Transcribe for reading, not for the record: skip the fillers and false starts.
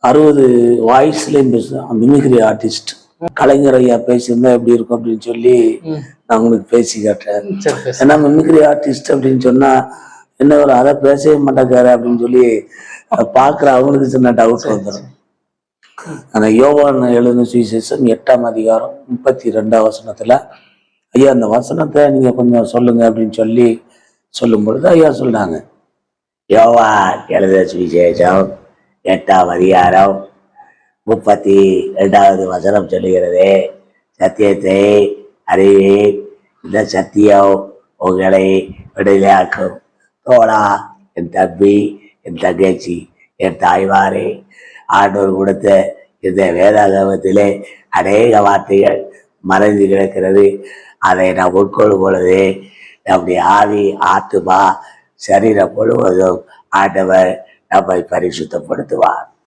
60 வாய்ஸ்லயும் பேசுவேன். Mimicry artist கலைஞர் ஐயா பேசியிருந்தா எப்படி இருக்கும் அப்படின்னு சொல்லி நான் உங்களுக்கு பேசி காட்டுறேன். ஏன்னா மிமிக்ரி ஆர்டிஸ்ட் அப்படின்னு சொன்னா என்ன ஒரு அதை பேசவே மாட்டேங்காரு அப்படின்னு சொல்லி பாக்குற அவங்களுக்கு சின்ன டவுட் வந்துடும். ஆனா யோவான் எழுதின சுவிசேஷம் 8ஆம் அதிகாரம் 32ஆம் வசனத்துல ஐயா அந்த வசனத்தை நீங்க கொஞ்சம் சொல்லுங்க அப்படின்னு சொல்லி சொல்லும் பொழுது ஐயா சொன்னாங்க, யோவான் எழுதின சுவிசேஷம் 8ஆம் அதிகாரம் 32வது வசனம் சொல்லுகிறது, சத்தியத்தை அறிவேன், இந்த சத்தியம் உங்களை விடுதலையாக்கும். தோழா, என் தம்பி, என் தங்கச்சி, என் தாய்மாரே, ஆண்டவர் கொடுத்த இந்த வேதாகமத்திலே அநேக வார்த்தைகள் மறைந்து கிடக்கிறது. அதை நாம் உட்கொள்ளும் பொழுது நம்முடைய ஆவி, ஆத்துமா, சரீரம் முழுவதும் ஆண்டவர் நம்மை பரிசுத்தப்படுத்துவார்.